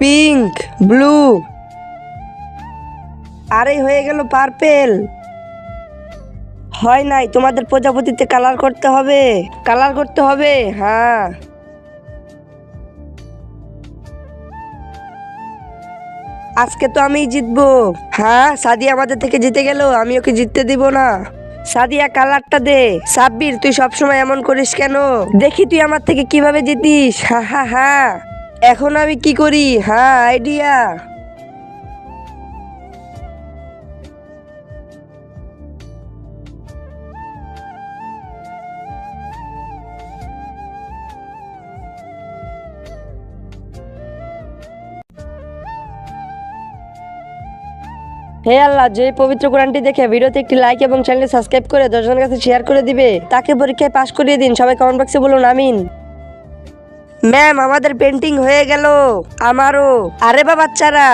Pink, blue, আরে হয়ে গেল পার্পেল। হয় নাই, তোমাদের প্রজাপতিতে কালার করতে হবে, কালার করতে হবে। হ্যাঁ, আজকে তো আমিই জিতবো। হ্যাঁ, সাদিয়া আমাদের থেকে জিতে গেল, আমি ওকে জিততে দিব না। সাদিয়া কালারটা দে। সাব্বির, তুই সবসময় এমন করিস কেন? দেখি তুই আমার থেকে কিভাবে জিতিস। হা হা হা। এখন আমি কি করি? হ্যাঁ, আইডিয়া। হে আল্লাহ, যে এই পবিত্র কোরআনটি দেখে ভিডিওতে একটি লাইক এবং চ্যানেলটি সাবস্ক্রাইব করে 10 জনের কাছে শেয়ার করে দিবে, তাকে পরীক্ষায় পাশ করিয়ে দিন। সবাই কমেন্ট বক্সে বলুন আমিন। ম্যাম, আমাদের পেন্টিং হয়ে গেল। আমারও। আরে বা বাচ্চারা,